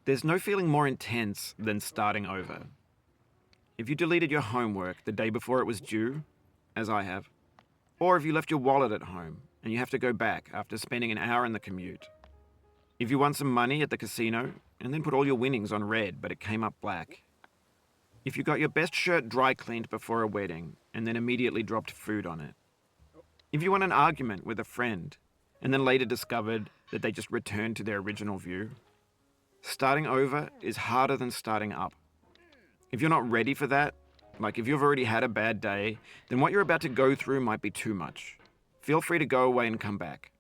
There's no feeling more intense than starting over. If you deleted your homework the day before it was due, as I have, or if you left your wallet at home and you have to go back after spending an hour in the commute. If you won some money at the casino and then put all your winnings on red but it came up black. If you got your best shirt dry cleaned before a wedding and then immediately dropped food on it. If you won an argument with a friend and then later discovered that they just returned to their original view. Starting over is harder than starting up. If you're not ready for that, like if you've already had a bad day, then what you're about to go through might be too much. Feel free to go away and come back.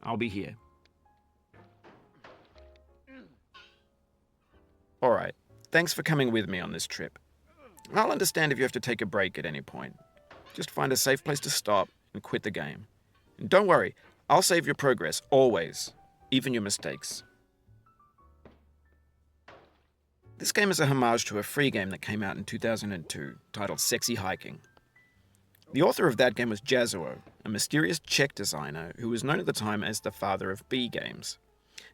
I'll be here. Alright, thanks for coming with me on this trip. I'll understand if you have to take a break at any point. Just find a safe place to stop and quit the game. And don't worry, I'll save your progress, always, even your mistakes. This game is a homage to a free game that came out in 2002, titled Sexy Hiking. The author of that game was Jazzuo, a mysterious Czech designer who was known at the time as the father of B games.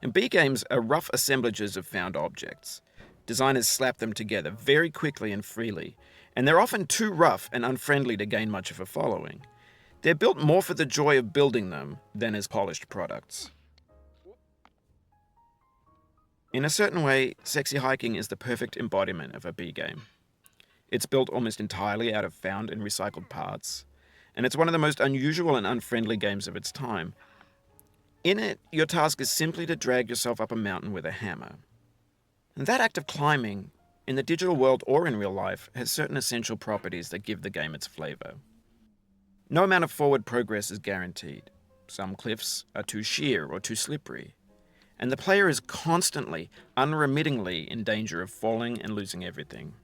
And B games are rough assemblages of found objects. Designers slap them together very quickly and freely, and they're often too rough and unfriendly to gain much of a following. They're built more for the joy of building them than as polished products. In a certain way, Sexy Hiking is the perfect embodiment of a B game. It's built almost entirely out of found and recycled parts, and it's one of the most unusual and unfriendly games of its time. In it, your task is simply to drag yourself up a mountain with a hammer. And that act of climbing, in the digital world or in real life, has certain essential properties that give the game its flavor. No amount of forward progress is guaranteed. Some cliffs are too sheer or too slippery. And the player is constantly, unremittingly in danger of falling and losing everything.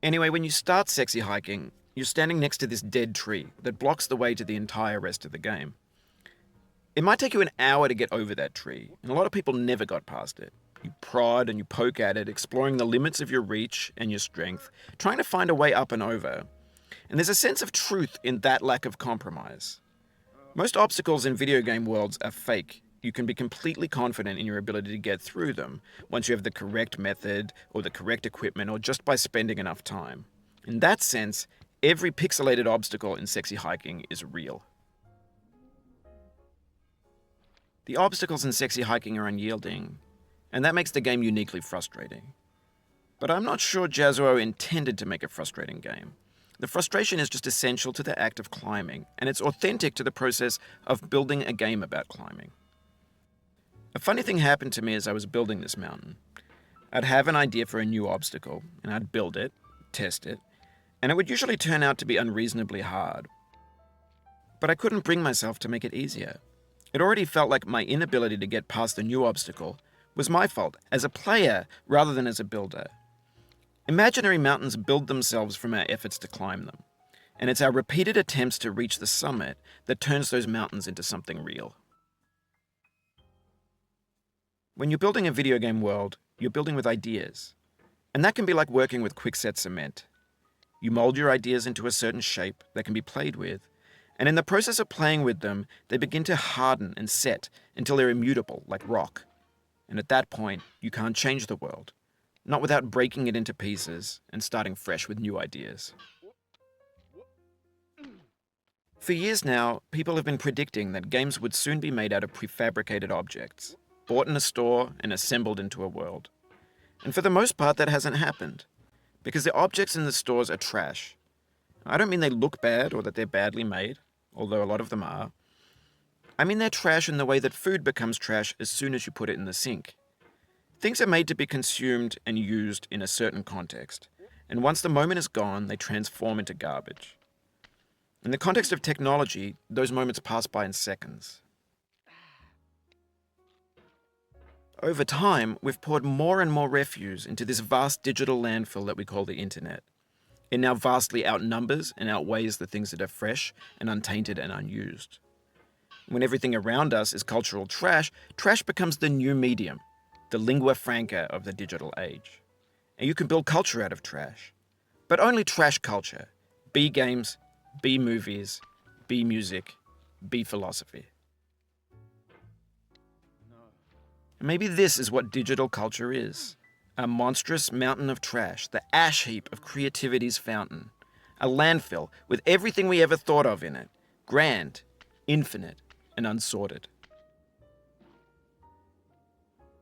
Anyway, when you start Sexy Hiking, you're standing next to this dead tree that blocks the way to the entire rest of the game. It might take you an hour to get over that tree, and a lot of people never got past it. You prod and you poke at it, exploring the limits of your reach and your strength, trying to find a way up and over. And there's a sense of truth in that lack of compromise. Most obstacles in video game worlds are fake. You can be completely confident in your ability to get through them once you have the correct method or the correct equipment or just by spending enough time. In that sense, every pixelated obstacle in Sexy Hiking is real. The obstacles in Sexy Hiking are unyielding, and that makes the game uniquely frustrating. But I'm not sure Jazzuo intended to make a frustrating game. The frustration is just essential to the act of climbing, and it's authentic to the process of building a game about climbing. A funny thing happened to me as I was building this mountain. I'd have an idea for a new obstacle, and I'd build it, test it, and it would usually turn out to be unreasonably hard. But I couldn't bring myself to make it easier. It already felt like my inability to get past the new obstacle was my fault as a player rather than as a builder. Imaginary mountains build themselves from our efforts to climb them, and it's our repeated attempts to reach the summit that turns those mountains into something real. When you're building a video game world, you're building with ideas, and that can be like working with quickset cement. You mold your ideas into a certain shape that can be played with, and in the process of playing with them, they begin to harden and set until they're immutable, like rock. And at that point, you can't change the world. Not without breaking it into pieces and starting fresh with new ideas. For years now, people have been predicting that games would soon be made out of prefabricated objects, bought in a store and assembled into a world. And for the most part, that hasn't happened, because the objects in the stores are trash. I don't mean they look bad or that they're badly made, although a lot of them are. I mean they're trash in the way that food becomes trash as soon as you put it in the sink. Things are made to be consumed and used in a certain context, and once the moment is gone, they transform into garbage. In the context of technology, those moments pass by in seconds. Over time, we've poured more and more refuse into this vast digital landfill that we call the internet. It now vastly outnumbers and outweighs the things that are fresh and untainted and unused. When everything around us is cultural trash, trash becomes the new medium, the lingua franca of the digital age. And you can build culture out of trash. But only trash culture. B games, B movies, B music, B philosophy. And maybe this is what digital culture is. A monstrous mountain of trash, the ash heap of creativity's fountain. A landfill with everything we ever thought of in it. Grand, infinite, and unsorted.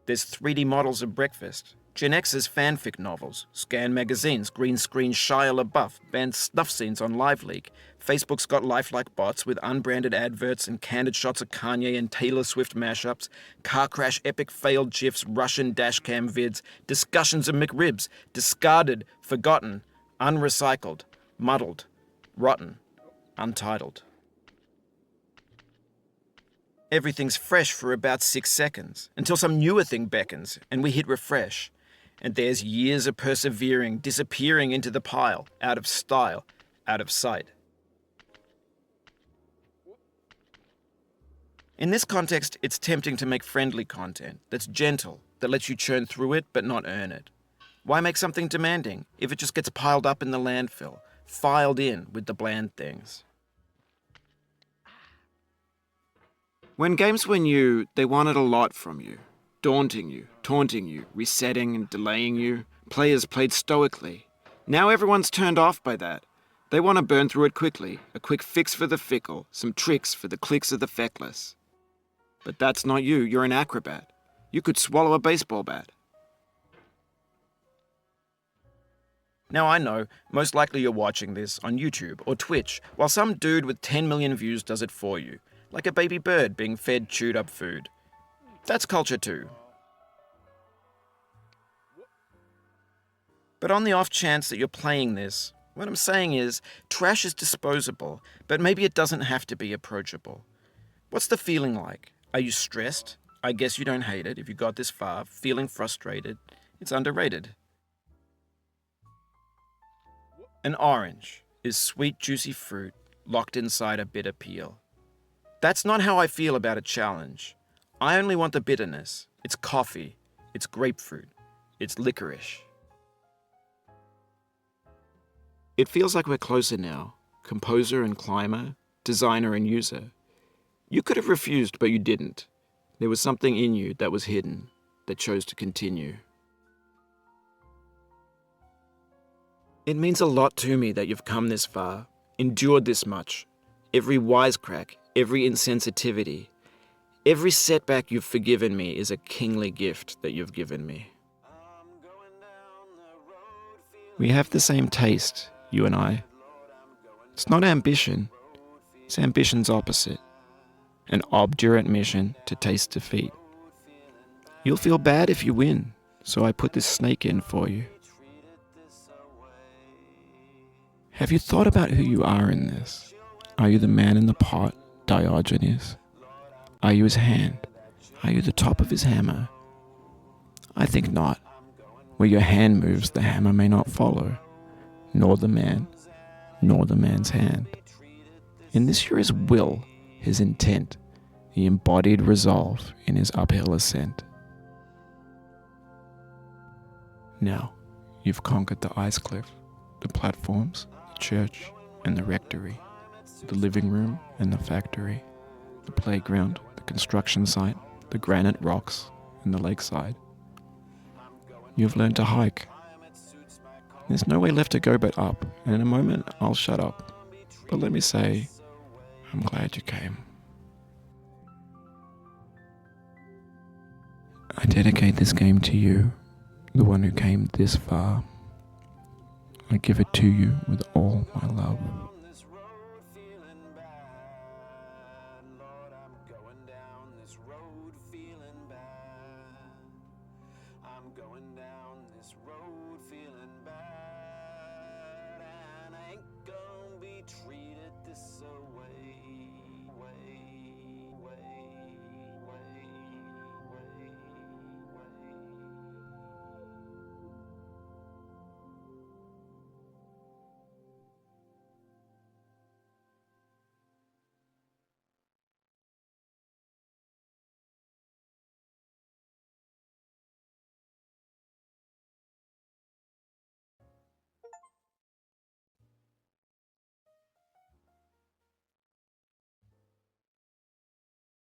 There's 3D models of breakfast, Gen X's fanfic novels, Scan magazines, green screen Shia LaBeouf, banned snuff scenes on LiveLeak. Facebook's got lifelike bots with unbranded adverts and candid shots of Kanye and Taylor Swift mashups, car crash epic failed GIFs, Russian dashcam vids, discussions of McRibs, discarded, forgotten, unrecycled, muddled, rotten, untitled. Everything's fresh for about 6 seconds, until some newer thing beckons, and we hit refresh. And there's years of persevering, disappearing into the pile, out of style, out of sight. In this context, it's tempting to make friendly content that's gentle, that lets you churn through it but not earn it. Why make something demanding if it just gets piled up in the landfill, filed in with the bland things? When games were new, they wanted a lot from you. Daunting you, taunting you, resetting and delaying you. Players played stoically. Now everyone's turned off by that. They want to burn through it quickly, a quick fix for the fickle, some tricks for the clicks of the feckless. But that's not you, you're an acrobat. You could swallow a baseball bat. Now I know, most likely you're watching this on YouTube or Twitch, while some dude with 10 million views does it for you, like a baby bird being fed chewed up food. That's culture too. But on the off chance that you're playing this, what I'm saying is, trash is disposable, but maybe it doesn't have to be approachable. What's the feeling like? Are you stressed? I guess you don't hate it if you got this far. Feeling frustrated? It's underrated. An orange is sweet, juicy fruit locked inside a bitter peel. That's not how I feel about a challenge. I only want the bitterness. It's coffee. It's grapefruit. It's licorice. It feels like we're closer now, composer and climber, designer and user. You could have refused, but you didn't. There was something in you that was hidden, that chose to continue. It means a lot to me that you've come this far, endured this much. Every wisecrack, every insensitivity, every setback you've forgiven me is a kingly gift that you've given me. We have the same taste, you and I. It's not ambition, it's ambition's opposite. An obdurate mission to taste defeat. You'll feel bad if you win, so I put this snake in for you. Have you thought about who you are in this? Are you the man in the pot, Diogenes? Are you his hand? Are you the top of his hammer? I think not. Where your hand moves, the hammer may not follow, nor the man, nor the man's hand. In this you're his will, his intent, the embodied resolve in his uphill ascent. Now, you've conquered the ice cliff, the platforms, the church, and the rectory, the living room and the factory, the playground, the construction site, the granite rocks, and the lakeside. You've learned to hike. There's no way left to go but up, and in a moment I'll shut up. But let me say, I'm glad you came. I dedicate this game to you, the one who came this far. I give it to you with all my love. I'm going down this road feeling bad, and I ain't gonna be treated this way.